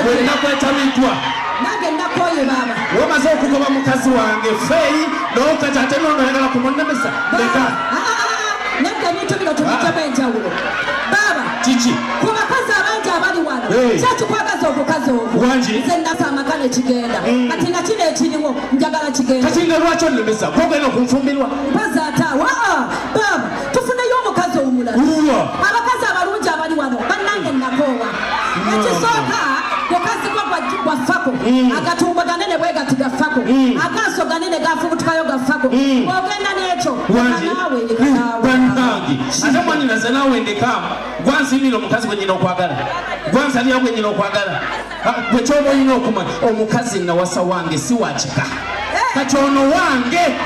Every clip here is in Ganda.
Wena kwetamitwa. Nange nakoye baba. Wamaze okugoba mukazi wange feyi n'okati ate n'onoyagala kumunnemesa. Leka. Nange bintu bino tubitemu enjawulo. Baba. Kiki? Ku bakazi abangi abali wano. Kyakikwagaza obukazi obwo. Wangi? Nze ndasa amagana ekigenda. Kati nga kino ekiriwo njagala kigenda. Kati nga lwaki onnemesa? Kwogenda okunfumbirwa? Mpazi ataawa. Baba, tufuneyo omukazi omulala. Abakazi abalungi abali wano bannange nakoowa. Ekisooka mukazi gwa ffako. Akatumbo ganene bwe gati gaffako. Akaaso ganene gafubutukayo gaffako. Ogenda n'ekyo. Bannange ate mwaninaze naawe ndekaamu gwansiimira omukazi gwe nyina okwagala gwansalira gwe nyina okwagala gwe kyoba olina okumanya omukazi nawasa wange si wakika kati ono wange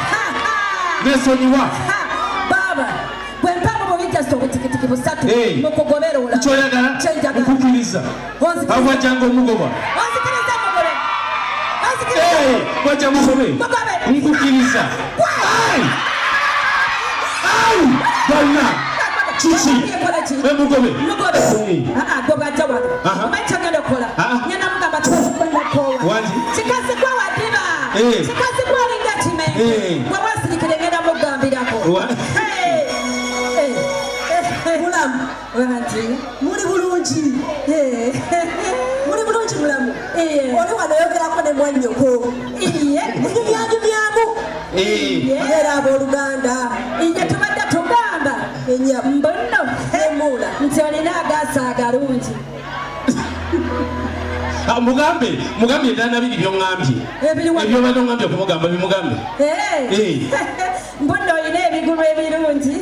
nesonyiwa baba bwe mpamu bubijjasa obutikitiki busatu mukugobera ola kyoyagala nkukiriza awajjanga omugoba wajja mugobe nkukiriza bonna kiki emugobe gobajja wano omakyagenda okola nyana mugamba tukwanakowa kikazikwa wadiba kikazikwa alinga kime wawasirikire ngenda mugambirako mulamu anti muli bulungi muli bulungi mulamu oli wanoyogerako ne mwannyoko munyumyanyumyamu era abooluganda inye tubadde tugamba mbono emula nti olina agaasa agalungi mugambe endala biri byoŋŋambye ebyobadde oŋŋambye okumugamba bimugambe mbono olina ebigulu ebirungi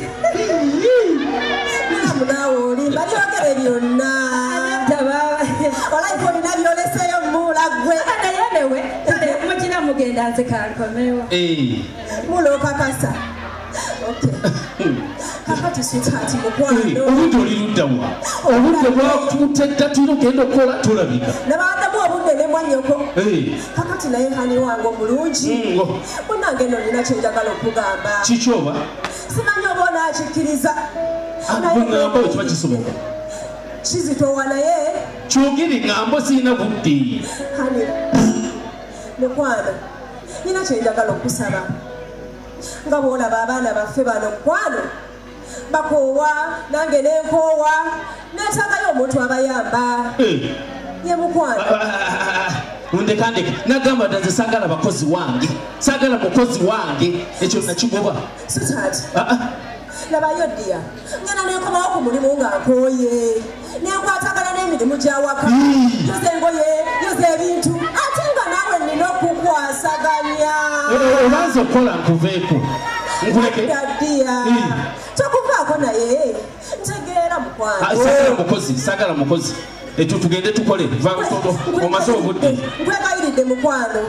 mulamu naawe olimba byogere byonna olaika olina byoleseyo muula gwe naye newe mukina mugenda nze kankomewo mula okakasa kakati sitaati mukwano obudde oliruddawa obudde bwakutedda tulina ogenda okukola tulabika nabaddamu obudde ne mwanyoko kakati naye hani wange omulungi munange eno olina kyenjagala okugamba kiki oba simanyi oba onaakikkiriza ŋŋamba we kiba kisoboka kizitowa naye kyogere ŋŋamba sirina budde hani mukwano nina kyenjagala okusaba nga bwolaba abaana baffe bano mukwano bakoowa nange nenkoowa neetagayo omuntu abayamba ye mukwano ndekandeke nagamba dda nze saagala bakozi wange saagala mukozi wange ekyo nakigoba sitaati labayo ddiya ngena nenkomawo ku mulimu nga nkooye nenkwatagana n'emirimu gyawaka yoza engoye yoza ebintu ate nga naawe nina okukwasaganya obanza okukola nkuveeko nkuleke ddiya tokuvaako naye ntegeera mukwano saagala mukozi ekyo tugende tukole omaze obudde nkwegayiridde mukwano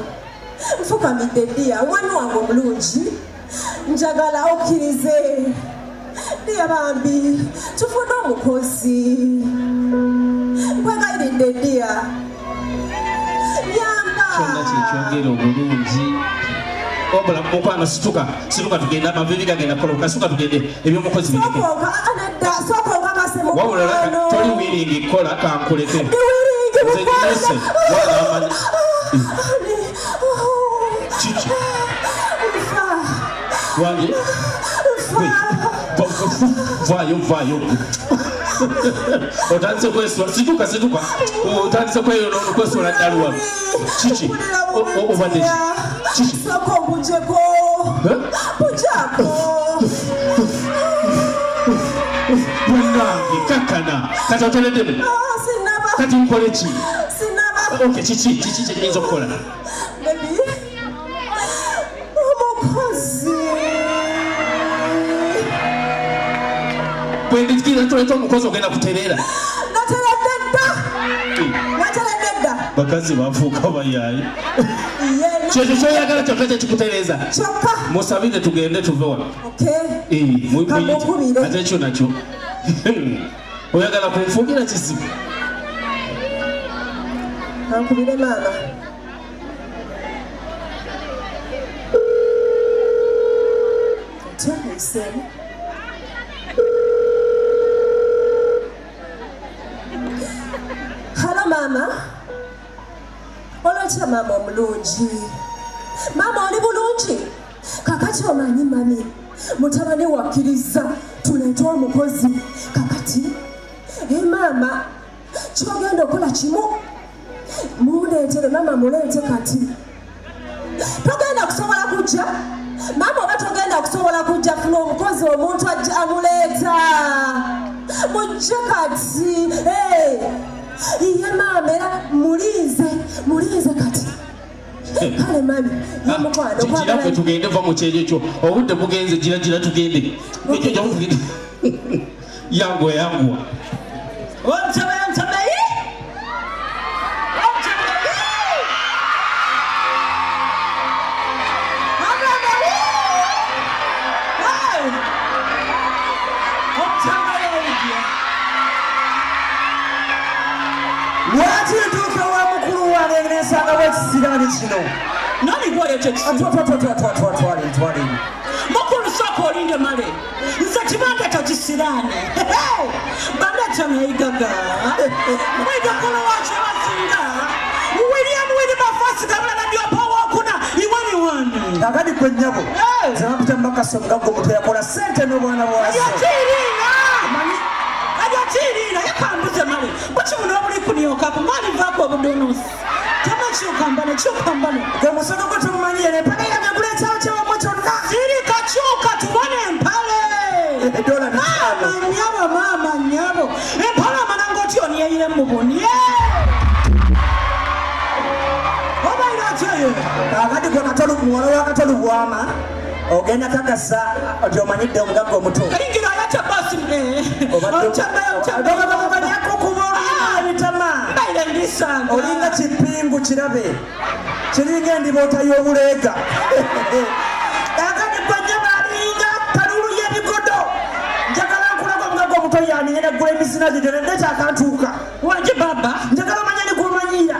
nfukamidde ddiya omwami wange omulungi njagala okkirize ddiya bambi tufune omukozi nkwegayiridde ddiya yamba kyonna kyekyogera obulungi obulamu mukwano situka tugende amavivi gagenda koloka situka tugende ebyomukozi bireke wabula toli wiringi kola kankuleke nze walamanyi kiki wange vayo otandise kwesula situka otandise kwesula ddaluwa kiki obadde kiki soko mbujeko bujako bannange kakkana kati otoleddemu kati nkole ki oke kiki kyenyinza okukola omukozi bwendikira tuleta omukozi ogenda kutereera nateredde dda bakazi bafuuka bayayi kyekyo kyoyagala kyokka kyekikutereeza musabire tugende tuve wano ate ekyo nakyo oyagala kunfuugira kizibu ankubire maama tyamuiseemu halo maama otya maama omulungi? Maama oli bulungi? Kakati omanyi mami, mutabani wakkiriza tuleete omukozi. Kakati maama kyogenda okola kimu, muleetere maama, muleete kati. Togenda kusobola kujja maama, oba togenda kusobola kujja, funa omukozi omuntu ajja amuleeta, mujje kati. Iye maama era mulinze kati. Kale mami yemukwano kiraffe tugende va mu kyeryo kyo, obudde bugenze, gira tugende ekyo kyamutugende yanguwa lwaki ntuuka wa mukulu wange nensanga wekisiraani kino? Nani gwa yecho kisiraani? Twali mukulu soko olinde male nze kibanda takisiraani bandeta nayigaga mwidokolo wacho basinga William Mafasi kabula ndio pawa kuna iwani wani akadi kwe nyabo zinaputa mbakaso mgago mtu yakola sente n'obwana bwase ajatirira yakambuze male baki muno buli kunyoka kumali vako obudonosi kyokambana gwe musono gwe tumumanyiye n'empale yange guleetawo kyewamu kyonna siri kakyuka tubone empale edola mama nyabo empale amananga otyo niyeyire mubunye obaira atyeyo akadi gwe katolu muwala wa katolu bwama ogenda kakasa oti omanyidde omugagga omuto kayingira ayate basi olinga kipingu kirabe kiringa endiboota y'obuleega akadi gwennyama alinga kalulu y'ebigodo njagala nkulaga omugagga omuto yaniyena gula emizina gyo nendeeta akantuuka wanje baba njagala omanya ne gumanyira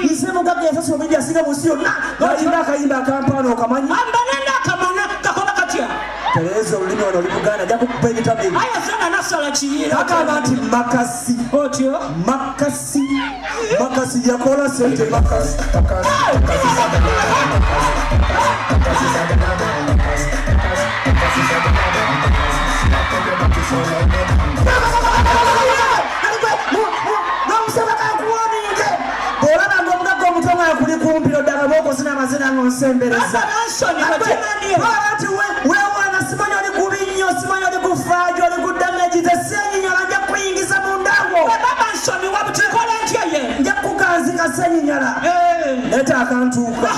ise mugagga yasasula omwigi asinga mu nsi yonna ayimba akayimba akampaano okamanyi ambanenda akamana kakola katya tereeza olulimi wano oli Buganda ajja kukupa ebitabiri aya sana nasala kiyira akaba nti makasi otyo makasi yakola sente makasi bw'olaba ng'omugagga omutonga yakuli kumpiro ddala bw'okozina amazina ng'onsembereza ati weewaana simanyi oli kubi nnyo, simanyi oli kufaajo, oli kudamegize senyinyala nja kuyingiza mundawo nja kukanzika senyinyala leeta akantuuka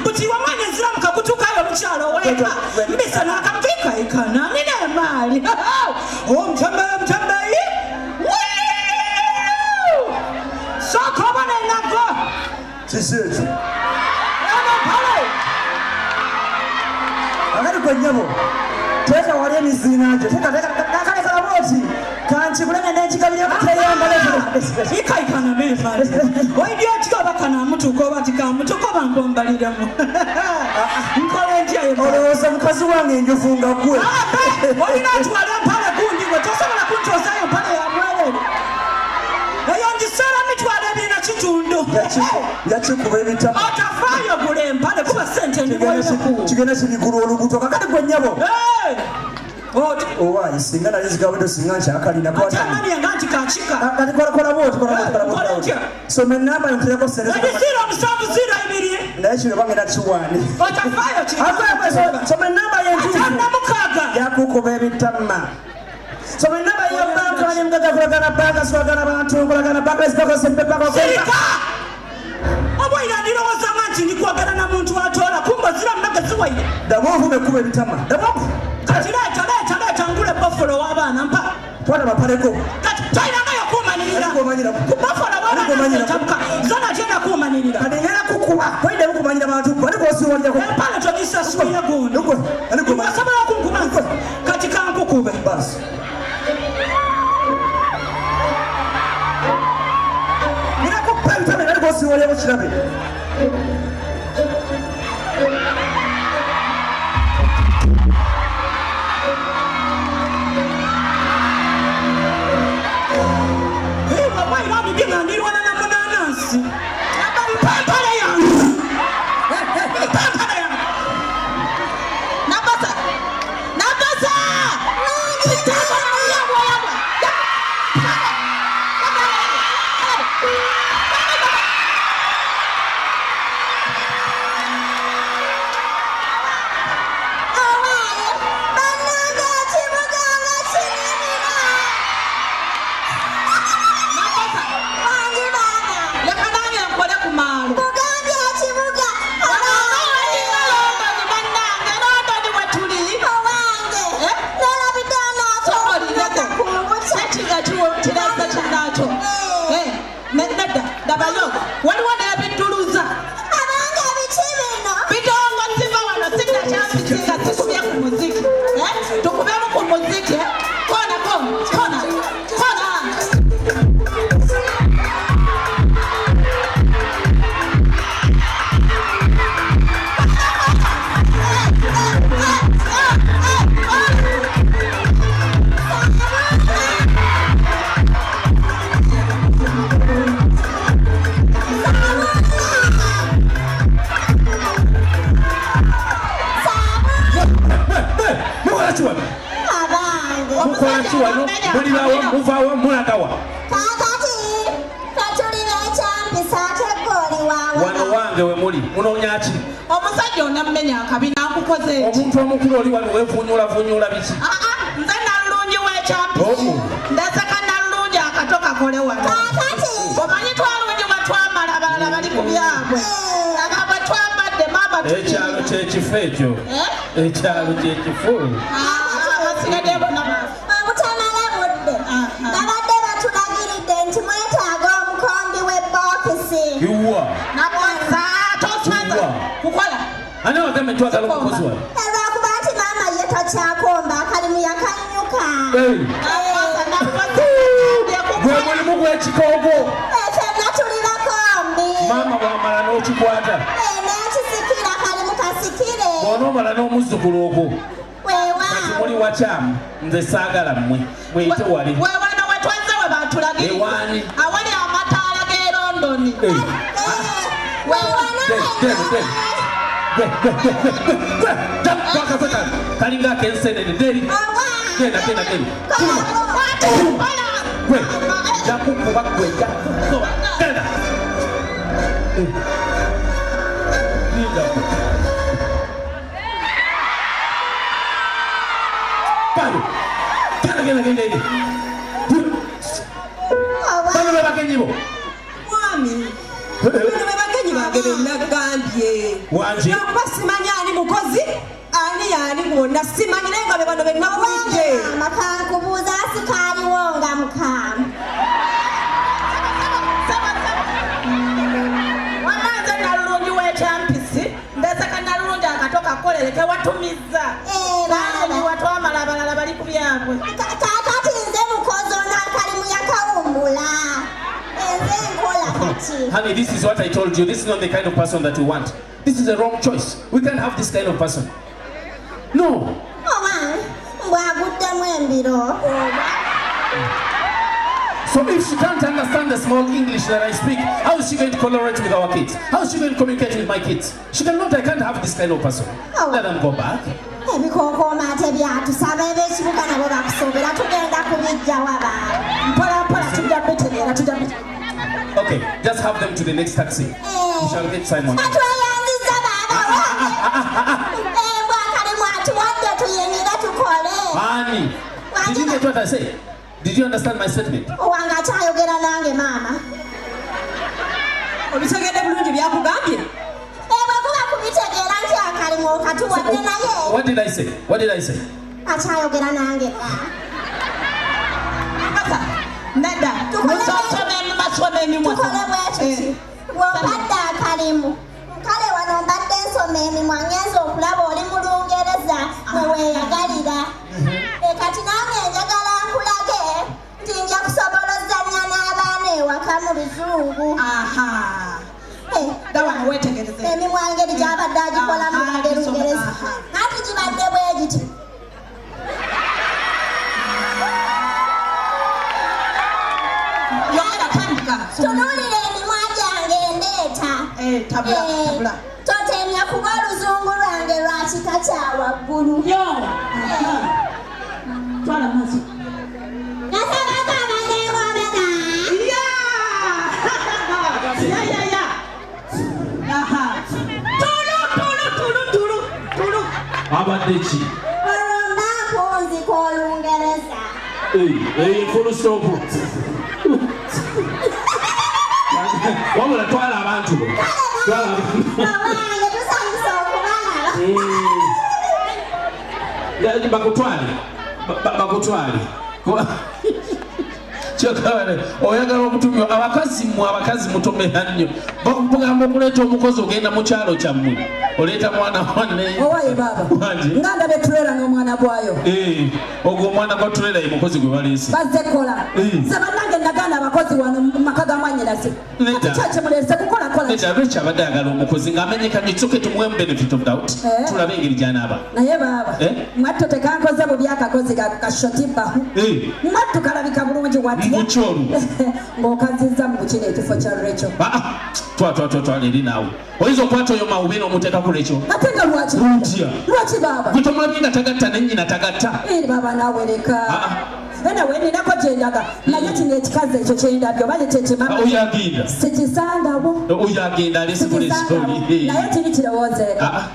buti wamanya enziramu kakutuukayo omukyalo weka mbisa n'akampikaikana nina emaali omutembeyi sooka obona ennago kisi ekyo akati gwe nnyabo teeka wali emiziina gyo tekalekalamu oti kankibulenge n'ekigabireko ikaikana meemaali oidya ekikoba kanamutuuka oba tikamutuuka oba ngombaliramu nkola entyayo olowooza mukazi wange enjovu nga gwe olina otwala empale gundi gwe tosobola kuntoosayo empale yamwelere eyo ngiseera mitwalo ebirina kitundu yakikuba ebitama otafaayo gula empale kuba sente ndiwoyoku kigenda kirigula olubuto kakati gwe nnyabo owa singa nali zigabudde singa nkyakalina atamanyanga nti kakika kati kolakola bwoti soma enamba yontereko egisira omusanvu zira ibiri naye kino bangenda kiwaani otafaayo soma enamba yentuufu yakukuba ebitama soma enamba yebanka banyemugaga kulagana banka siwagana bantu kulagana banka sirika oba irandirowoozanga nti ndikwagana na muntu atoola kumba zira mbaga ziwaire damu ovume kuba ebitama damu kati leeta ngula ebbofolo w'abaana mpa twala bapaleko kati toyirangayo kuumanirira kubofolo w'abaana zona tyenda kuumanirira kati ngenda kukuba toyidemu kumanyira bantu ani kwosiwalyako empale togisasubira gundi osobola okunkuba kati kankukube basi ninakupa ebitama ani kwosiwalyako kirabe ndirwana na munanasi empale yange Muli bawo muvawo mulagawa. Kakati katulira ekyampisa tegoli wawe. Wano wange we muli. Munoonya ki? Omusajja onamenya akabina akukoze. Omuntu omukulu oli wano weevunyula biki? Nze nalulungi w'ekyampisa. Ndaseka nalulungi akato kakole wano. Kakati. Omanyi twalungi bwe twamala abalala bali ku byabwe. Aba bwe twambadde maama tukirinda. Ekyalo kyekifo ekyo. Ekyalo kyekifo. Abasigadde bonna. Obutamala budde. Babadde batulagiridde nti mwetaaga omukombi w'ebbokisi. Yuwa. Nabwasa tosmaza kukola. Ani wagamba twagala omukozi wano? Olw'okuba nti maama ye tokyakomba akalimu yakanyuka. Gwe mulimu gw'ekikoogo. Fenna tuli bakombi. Maama bw'amala n'okikwata. N'ekisikira kalimu kasikire. Bw'onoomala n'omuzzukulu ogwo. Weewaawo. Muli wakyamu nze saagala mmwe mweyite wali. Weewano we twenze we batulagiridde. Ewaani. Awali amataala g'e London. Kalinga akensenene deri. Genda. Gwe jakukuba gwe jakukuba. Genda. Palo. Genda. Palo be bagenyi bo. Mwami. Bino bagenyi bange bennagambye. Wangi. Nakuba simanyi ani mukozi, ani yaani gwonna simanyi naye nga be bano bennawulidde. Makankubuuza asikaaliwo nga mukaamu. Wamanze nalulungi w'ekyampisi. Ndaseka nalulungi akato kakolere tewatumizza. Bangi watwamala abalala bali ku byabwe. Kakati nze mukozi ono akalimu yakawumbula. Enze nkola kati. Honey, this is what I told you. This is not the kind of person that you want. This is a wrong choice. We can't have this kind of person. No. Owange mbwaguddemu embiro. So if she can't understand the small English that I speak, how is she going to collaborate with our kids? How is she going to communicate with my kids? She cannot. I can't have this kind of person. Let them go back. Ebikookoma ate byatusaba eb'ekibuga nabo bakusoobera tugenda kubijja waba. Mpola tujja bitegeera. Okay, just have them to the next taxi. We shall get Simon. Katweyanziza baaba. Embwa akalimu atuwadde tuyinire tukole. Honey, did you get what I said? Did you understand my statement? Owange akyayogera nange maama. Obitegedde bulungi byakugambye? Bwekuba kubitegeera nti akalimu okatuwadde naye. What did I say? Akyayogera nange bba. Nedda. Tukole bwetuti. Bw'obadde akalimu. Kale wano mbadde nsoma emimwa ngenza okulaba oli mu Lungereza mwe weeyagalira. Kati nange njagala nkulage nti nja kusobola ozannya n'abaana ewaka mu Luzungu. Dawano weetegereze. Emimwa ngeri gy'abadde agikola mu Lungereza. Anti gibadde bwe giti. Tunuulira emimwa gyange ndeeta. Tabula. Totemya kuba oluzungu lwange lwa kika kya waggulu. Twala maaso. Nasabako abaneengomeza. Tulu. Abadde ki? Olwo mpunzika Olungereza. Full stop. Wabula twala abantu bo. Owange tusanyusa okubalaba. Bakutwale. Kyokale oyagala okutumya abakazi mutomera nnyo. Bakugamba okuleeta omukozi ogenda mu kyalo kyammwe. Oleeta mwana wanne. Owaye baba. Nga ndabe tulera n'omwana gwayo. Ogwo omwana gwa tulera ye mukozi gwe baleese. Bazze kola. Nze bannange naganda abakozi wano mu maka ga mwannyinaze. Kyaki mulese kukola. Nedda lwaki abadde ayagala omukozi ng'amenyeka nnyo kyokka tumuwemu benefit of doubt. Tulabe engeri gy'anaaba. Naye baba. Mwattu tekankoze bubi akakozi kashoti bahu. Mwattu kalabika bulungi wati. Mukyolu. Ng'okazizza mu kino ekifo kya Rachel. Twala eri naawe. Oyinza okwata oyo mawube n'omuteekako Rachel. Ate nga lwaki? Lutya. Lwaki baba? Gwe tomulabye nga tagatta ne nnyina tagatta. Baba naawe leka. anyway ninako gyendaga naye kino ekikazi ekyo kyendabyo bale kyekimama oyagenda sikisandawo oyagenda alesibula esitoli naye kiri kirowoozeera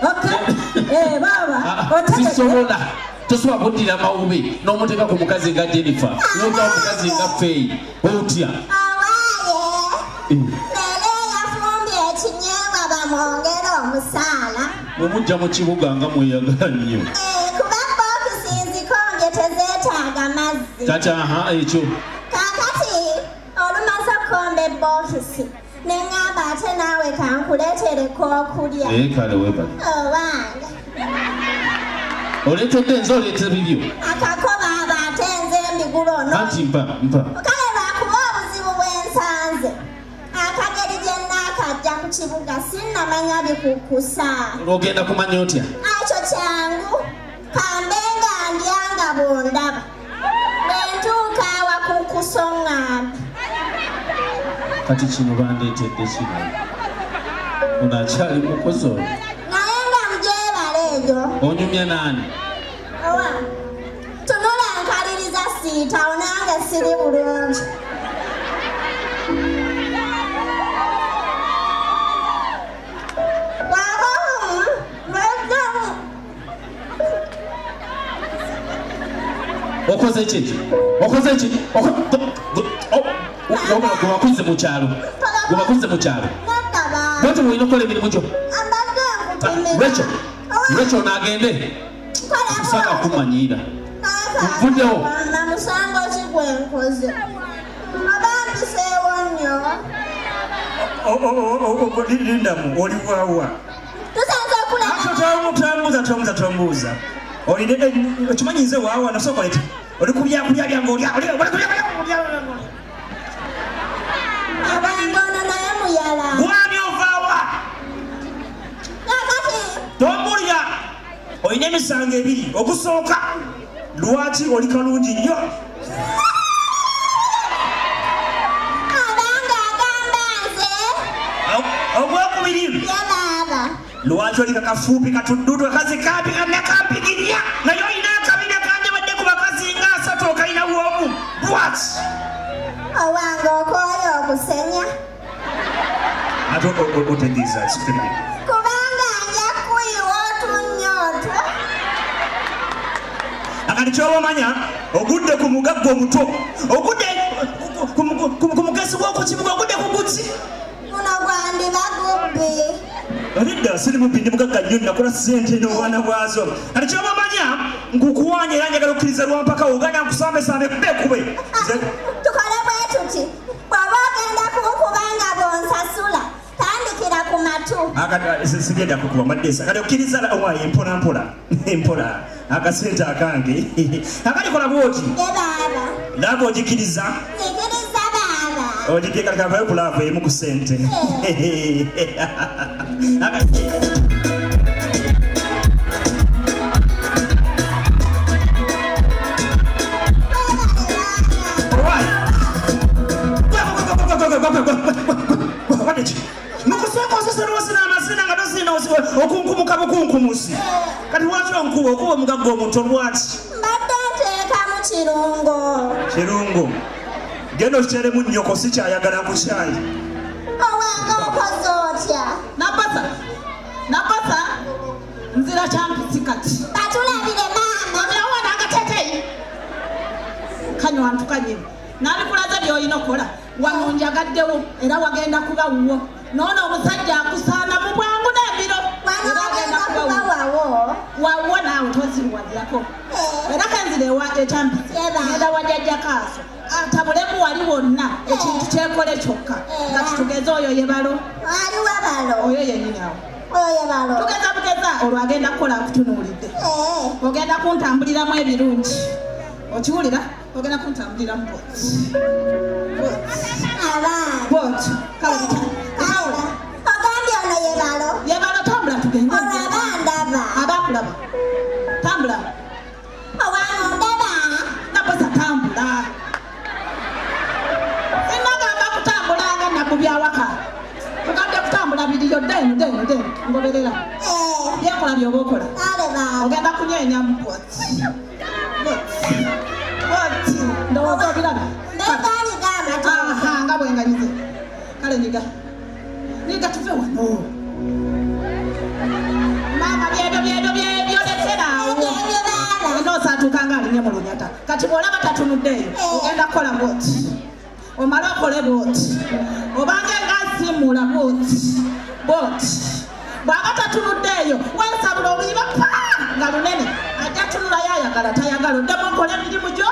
okay baba sisobola tosobola kuddira mawube n'omuteeka ku mukazi nga Jennifer n'oga mukazi nga Faye otya mumujja mu kibuga nga mweyagala nnyo kuba bokisi nzikonge tezeetaaga mazzi kati ekyo kaakati olumaze okukomba bokisi neŋŋamba ate naawe kankuleetereko okulya kale weba owange oleetedde nze oleete bibyo akakoba aba ate nze mbigulono anti mpa kale lwakuba obuzibu bwensanze akageri gye nnaakajja ku kibuga sinnamanya bikukusa ogenda kumanya otya ekyo kyangu kambe nga ndyanga bwondaba bwentuuka awakukusa oŋŋambi kati kino bandeetedde kino ono akyali mukozi oyo naye nga mugyebala egyo onyumya naani owa tunula nkaliriza siitawo nange siri bulungi okoze ki gubakuze mu kyalo bwete bwolina okukola emirimu gyo Rachel naagende kusaka kumanyiira nvuddewo namusango ki gwenkoze abampiseewo nnyo lindamu olivaawa tusanze okulaba tombuuza okimanyi nze waawa nasokoleti oli kubyakulya byange abange ono naye muyala gwani ovaawa kakati tombulya olina emisango ebiri ogusooka lwaki oli kalungi nnyo abange agamba nze ogwokubiri yabaaba lwaki oli kakafuupi katuddudu akazi kampi kanakampigirya naye olina akabina kanyabadde ku bakazi nga 3 okalina bwomu lwaki owange okooye okusenya ate otegeeza kubanga nja kuyiwa otunyootwo akati kyobamanya ogudde ku mugagga omuto ogudde ku mugezi gw'oku kibuga ogudde ku guki guno gwandiba gubbi Alidda siri mubindi mugagga nnyo nakola ssente n'obwana bwazo kati kyobamanya nkukuwanya era njagala okkiriza lwampaka oganya nkusambesambe kubekube tukole bwe tuti bw'oba ogenda kunkubanga bw'onsasula tandikira ku matu sigenda kukuba maddesa kati okkiriza owaye empola akasente akange akalikola bwoti baaba laba ogikiriza zikiriza baaba ogikikalikavayo kulava emu ku ssente okunkumuka bukunkumusi kati lwaki onkuba okuba omugagga omuto lwaki mbadde nteekamu kirungo genda okiteremu nnyoko si kyayagala ku kyayi owange okoze otya napasa nzira kyampisi kati batulabire maama onawana akateteyi kanywantu kanyemu nalikulaza byolina okukola wano njagaddewo era wagenda kuba wuwo noono omusajja akusaana mu bwangu n'embiro wawo naawe toziruwalirako era kanzirewa ekyampisi genda wajjajja kaaso atabulemu wali wonna ekintu kyekole kyokka nga kitugeze oyo yebalo oyo yenyinawo tugeza olwo agenda kukola akutunuulidde ogenda kuntambuliramu ebirungi okiwulira ogenda kuntambuliramu bot ogambye ono yebalo tambula tugende abakulaba tambula owamundaba naposa tambula sinagamba kutambulanga nakubyawaka tugambye kutambula biriyo deni ngoberera byekola byoba okola ogenda kunyeenya mu bot Oliraba? Ngali gamba. Aha, nga bwenganyize. Kale niga. Niga tuve wano. Mama byebyo leterawo. Eno satukanga alinye mu lunyata. Kati bw'olaba tatunuddeeyo ogenda kukola bwoti. Omala okole bwoti. Obanga ngasiimula bwoti. Bw'aba tatunuddeeyo wensabula oluyiba nga lunene. Ajja tunula yayagala tayagala. Oddemu okole emirimu gyo.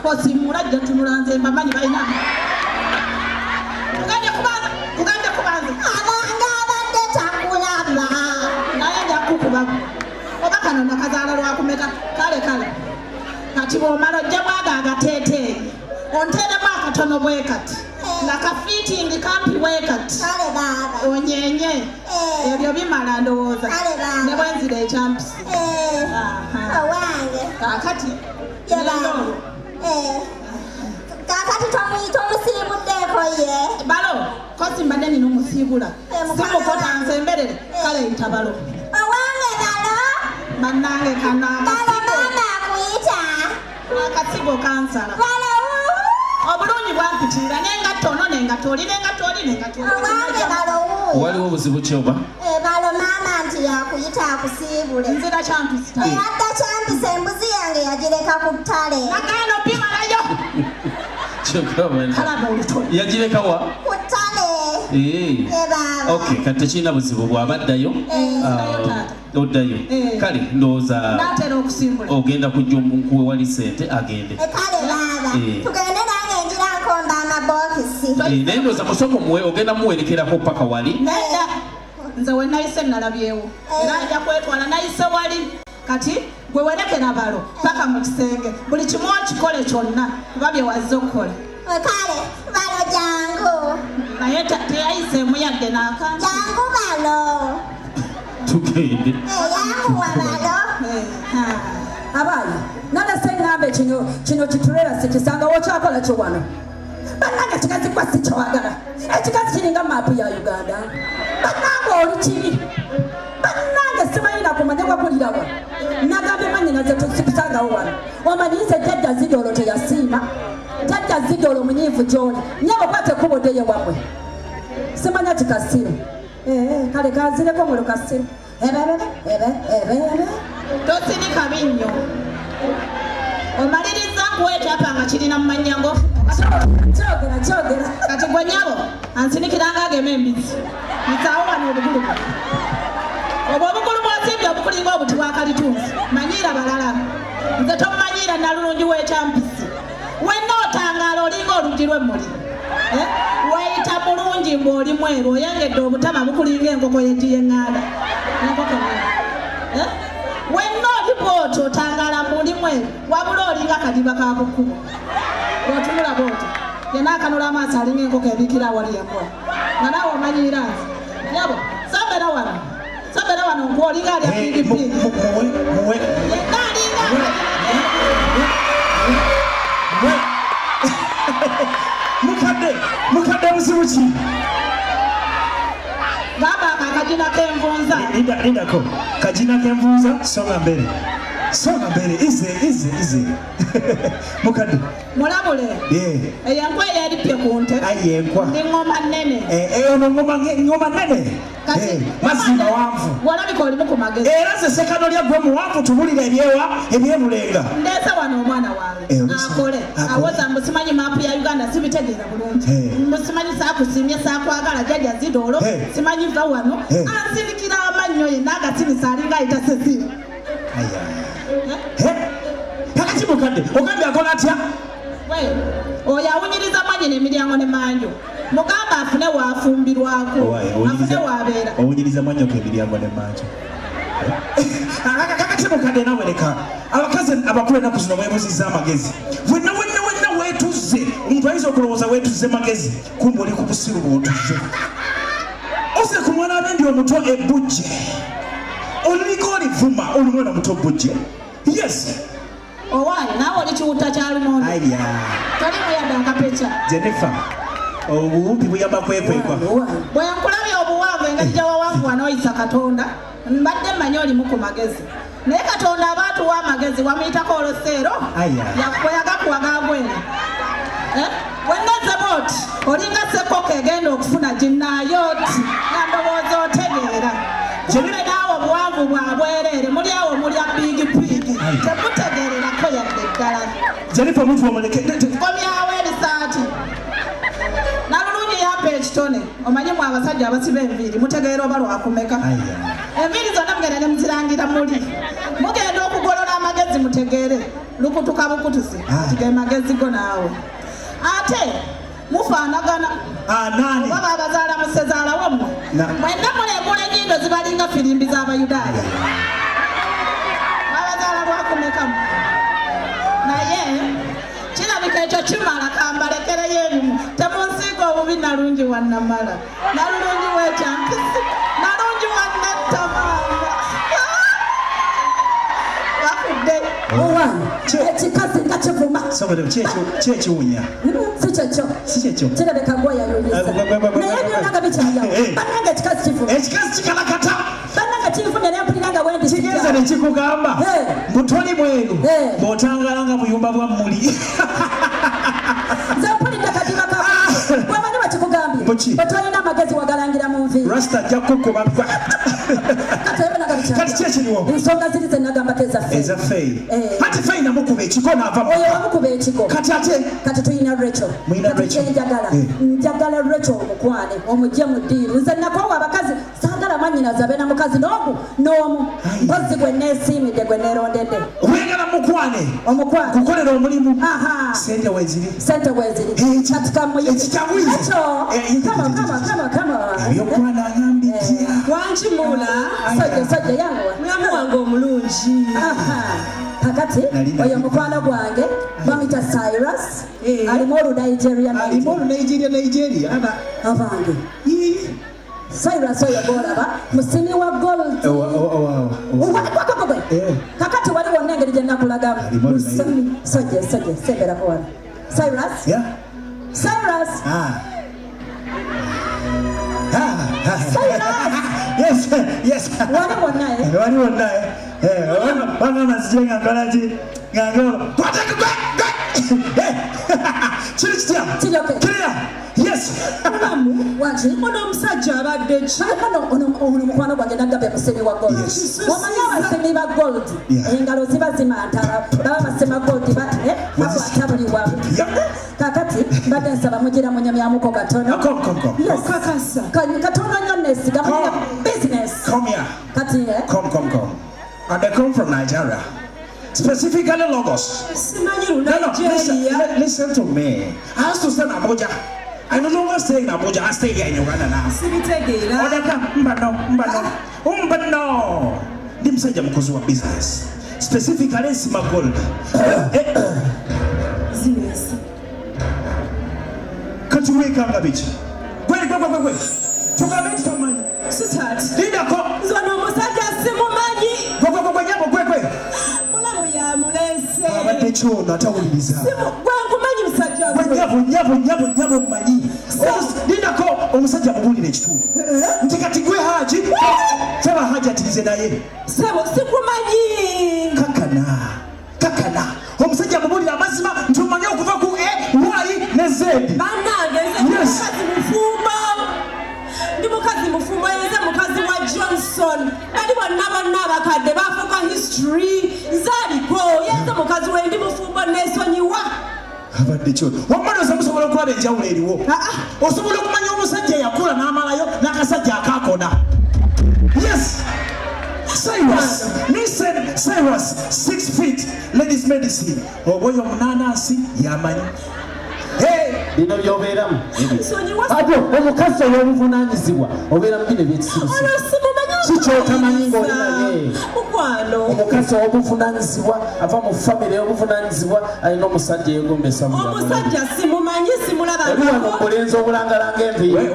Osiimula ajja tunula nze mbamanyi balina. Tugende kubanza. Abanga abadde takulaba. Naye ajja kukuba. Oba kano nakazaala lwakumeka. Kale. Kati bw'omala ojjamu ago agateeteeyi. Onteeremu akatono bwe kati. Nga kafiitingi kampi bwe kati. Kale baba. Onyenye. Ebyo bimala ndowooza. Kale baba. Ne bwenzira ekyampisi. Owange. Kaakati. Yababa. Kakati tomuyita omusiibuddeeko ye. Balo, kosi mbadde nina omusiibula. Simukota nsemberere. Kale yita balo. Owange balo. Bannange Balo mama akuyita. akasigo kansala. Balo. Obulungi bwampitira n'engatto ono n'engatto oli n'engatto oli n'engatto oli. Owange balo. Waliwo obuzibu ki oba? Balo mama nti yakuyita akusiibule. Nzira kyampisa. Adda kyampisa embuzi yange yagireka ku ttale. Nagaano pimalayo. Kalaba olutolo. Yagireka wa? Ku ttale. Baba. Okay, kati tekirina buzibu bw'abaddayo. Oddayo. Kale ndowooza Naatera okusimbula. ogenda kujja omunkuwe wali ssente agende. Kale baba. Tugende nange njira nkomba amabookisi. Naye ndowooza musoko muwe ogenda muwerekerako paka wali. Nedda. Nze we nayise nalabyewo. Era ajja kwetwala nayise wali. Kati gwe werekera balo paka mu kisenge. Buli kimu okikole kyonna kuba bye wazze okukola. Kale balo jangu. Naye teyayiseemu yadde n'akantu. Jangu balo. Tugende. Yanguwa balo. Abaana nalese ngambe kino kitulera sikisanga wokyakola kyo wano. Bannange kigazi kwa si kyawagala. Ekigazi kiringa maapu ya Uganda. Bannange oli kibi. Bannange simanyira kumanya wakulirawa. Nagambe manyina ze tusikisangawo wano. Omanyiise jjajja Zidolo teyasiima. Jjajja Zidolo munyiivu gy'oli. Nyabo kwate kuboddeyo wamwe. Simanya kikasiru. Kale kanzireko mu lukasiru. Tosirika binnyo. Omaliriza nkuweekyapa nga kirina mu mannyango. Kyogera. Kati gwe nyabo ansinikiranga agema embizi. Nsaawo wano obugulu bwe. Obwo obugulu bwasimbye obukulinga obuti bwa kalitunsi. Manyiira balala. Nze tomumanyiira nalulungi w'ekyampisi. Wenna otangaala olinga oluggi lw'emmuli. Wayita mulungi ng'oli mweru oyengedde obutama bukulinga enkoko yegiyeŋŋanda. Enkoko mweru. Wenna oli bw'otyo otangaala muli mweru wabula olinga akadiba ka bukubo. Otunula bw'otyo. Yenna akanula amaaso alinga enkoko ebikira awali enkola. Nga naawe omanyiira nti. Nyabo, sabera wano nkuolinga alya pingipingi. Yenna alinga Mukadde buzibu ki? Baba akajina k'envunza. Lindako. Kajina k'envunza songa mbere. Ize. Mukadde. Mulabule. Eyankwa eyalipye ku nte. Ayi enkwa. Ndi ngoma nnene. Ono ngoma nnene. Mazima wanvu. Walabika olimu ku magezi. Era ze sekano lya gwe muwanvu tubulira ebyebulenga. Ndeesa wano omwana wange. Akole. Awoza mbusimanyi maapu ya Uganda sibitegeera bulungi. Mbusimanyi saakusiimye saakwagala jjajja Zidolo. Simanyi va wano. Ansirikira amannyo ye n'agasinisa alinga ayita Cecilia. Kakati mukadde ogambye akola atya? Oyo awunyiriza mwanyi n'emiryango ne manjo. Mugamba afune waafumbirwako. Afune waabeera. Owunyiriza mwanyi emiryango ne manjo. Kakati mukadde nawe leka. Abakazi abakulu ennaku zino mwebuzizza amagezi. Wenna weetuzze. Omuntu ayinza okulowooza weetuzze magezi. Kumbe oli ku busiru bw'otuzze. Ose ku mwana abendi omuto ebbujje. Oliko olivuma oli mwana muto bujje. Yes. Owaayi naawe oli kiwutta kya lumonde. Aya. Toli muyadde akapeca. Jennifer. Obuwumpi buyamba kwekwekwa. Bwe nkulabye obuwanvu engeri gye wawanvuwa n'oyisa Katonda mbadde mmanyi olimu ku magezi. Naye Katonda aba atuwa amagezi wamuyitako oloseero. Bwe yagakuwa gaagwena. wennaze booti olinga sekoko egenda okufuna ginnaayoti nga ndowooza otegeera kube naawe obuwanvu bwa bwereere muli awo mulya bigipigi temutegeererako yadde eddala Jennifer muntu omuleke komyawo erisaati nalulungi yampa ekitone omanyimu abasajja abasiba enviiri mutegeera oba lwakumeka enviiri zonna mugenda ne muzirangira muli mugenda okugolola amagezi mutegeere lukutuka bukutusi tige magezi go naawe ate mufaanagana oba babazaala musezaala wammwe mwenna mulembula enyindo zibalinga firimbi z'abayudaaya babazaala lwakumekamu naye kirabika ekyo kimala kambalekereyo ebimu temunsiiga obubi nalungi wannamala nalulungi wekyampisi nalungi wannettamanga bakudde ekikazi nga kivuma kyekiwunya si kyekyo kirabeka gweyayuliza naye byonanga bikyayawo bannanga ekikazi kivuma ekikazi kikalakata bannanga kifunye nempulira nga wendi kigenza nekikugamba butoli bweru bw'otangalanga buyumba bwa muli nze mpulidde kadiba kako bwemanyi bakikugambye otolina amagezi wagalangira mu nviiri rasta ajja kukuba kati kyekiriwo ensonga ziri zenagamba ezaffe ati ffe namukuba ekiko naava oyo wamukuba ekiko kati tulina Rachel kyenjagala njagala Rachel omukwane omugye mu ddiiru nze nakoowa abakazi saagala mwannyinaze abe na mukazi n'omu mpozi gwe neesiimidde gwe neerondedde wegala mukwane kukolera omulimu sente weziri kati kamuyekikyawize ebyokwana agambijja wankimuula sajja yange mulamu wange omulungi kakati oyo mukwano gwange bamita Cyrus alimu olunigeria abange Cyrus oyo golaba musimi wa gold kakati waliwo nengeri gyenakulagamu musimi soje semberako wano Cyrus Yes. waliwo naye wangama zijja ngangalaji ngangalo kiri kitya kirira yes waki ono omusajja abadde ki ono mukwano gwange nagambye musemi wa gold omanyi abasemi ba gold engalo ziba zimantala baba basema gold bakwata buli wamu kakati mbadde nsaba mugira munyamyamuko katono katono nnyo nesiga muliga business kati and they come from Nigeria, specifically Lagos. Listen to me. I have to stay in Abuja. I no longer stay in Abuja. I stay here in Uganda now. No. Dimsaja mkozi wa business. Specifically Sima Gold. Can't you wake up a bit? Wait. Tukamenti samani. Sweetheart. Linda ko. Zono musajja simumanyi. Gwe. Mulamu ya mulese. Abadde kyono atawuliriza. Gwankumanyi musajja gwe. Nyabo mmanyi. Linda ko omusajja mubulire ekituufu. Nti kati gwe Haji. Saba Haji atirize naye. Sebo sikumanyi. Kakana. Omusajja mubulire amazima nti omanyi okuva ku Y ne Z. Bannange nze mukazi mufumbo yenze mukazi wa Johnson bali bonna abakadde bafuuka history nzaaliko yenze mukazi wendi mufumbo nesonyiwa abadde kyo wamaloza musobola okulaba enjawulo eriwo osobola okumanya omusajja yakula n'amalayo n'akasajja akakona yes Cyrus 6 feet ladies medicine oboyo omunanasi yamanyi bino byobeeramu ate omukazi ow'obuvunanyizibwa obeera mu bino ebyekisirusi kikyotamanyi ng'oli naye omukazi ow'obuvunanyizibwa ava mu famire y'obuvunanyizibwa alina omusajja yegombesa omusajja simumanyi simulabali wano omulenzi obulangalanga enviiri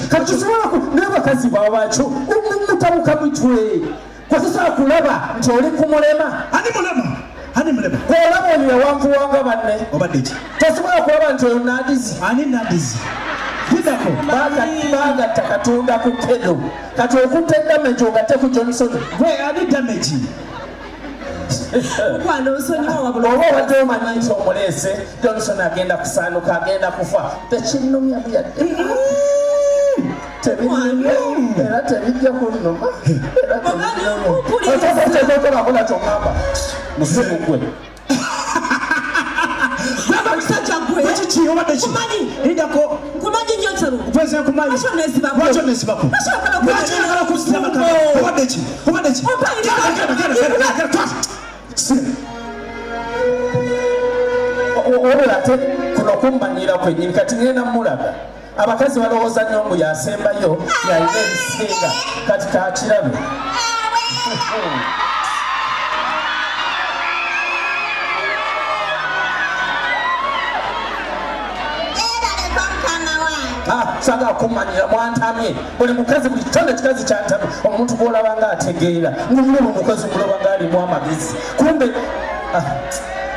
kati tusobola naye bakazi bwabakyo mutabuka mitwe kwetusobola kulaba nti oli ku mulema ani mulema olaba oyo yawanvuwanga banne obadde ki tosobola kulaba nti oyo nadizi Lidako bagatta katonda ku kedo kati okutta damage ogatte ku Johnson gwe ani damage mukwano nsonyiwa wabula oba obadde omanyi nti omuleese Johnson agenda kusaanuka agenda kufa tekinnumya byadde era tebijja kunnuma otokola kyongamba musimu gwe musajja gwe kiki obadde ki lidako nkumanyi nnyo nsalo kweze nkumanyi Lwaki oneesibako? lwaki oneesibako lwaki oyagala kunsibako obadde ki obadde ki obera ate kuno kummanyira kwennyini kati ngenda mulaga abakazi balowooza nnyo mbu yasembayo yalina ebisinga kati kakirabe saga kummanyira mwantamye buli mukazi buli kitonde kikazi kyantamye omuntu gwolaba nga ategeera ngumulaba omukazi omulaba nga alimu amagezi kumbe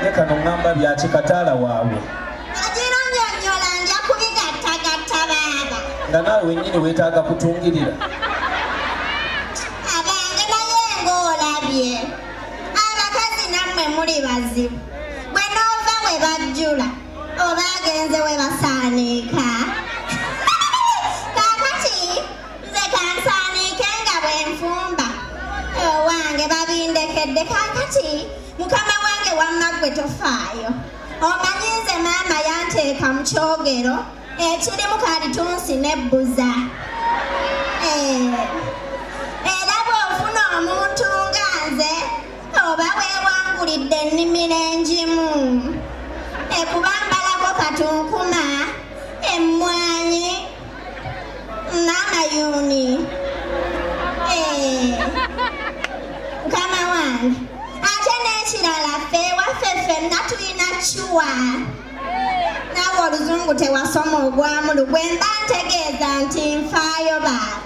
ne kano ŋŋamba byakikataala waabwe nga naawe wennyini weetaaga kutungirira abange naye ng'olabye abakazi nammwe muli bazibu bwe noova bwe bajjula oba agenze we basaaniika kaakati nze kansaaniike nga bwe nfumba owange babindekedde kaakati mukama wange wamma gwe tofaayo omanyi nze maama yanteeka mu kyogero ekirimu kalitunsi nebbuza era bw'ofuna omuntu nga nze oba weewangulidde ennimiro engimu ekubambalako katunkuma emmwanyi n'amayuuni mukama wange ate n'ekirala ffe ewaffe ffenna tulina cuwa naawe oluzungu tewasoma ogwamulu gwe mba ntegeeza nti nfaayo baaba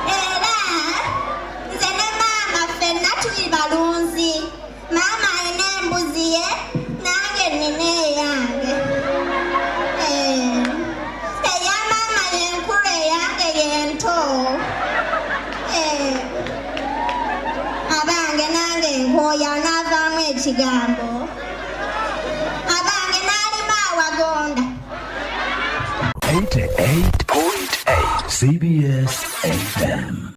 era nze ne maama ffenna tuli balunzi maama alina embuzi ye nange nnina eyange eya maama yenkulu eyange yento abange nange nkooya naavaamu ekigambo abange n'alima awagonda 88.8 CBS FM.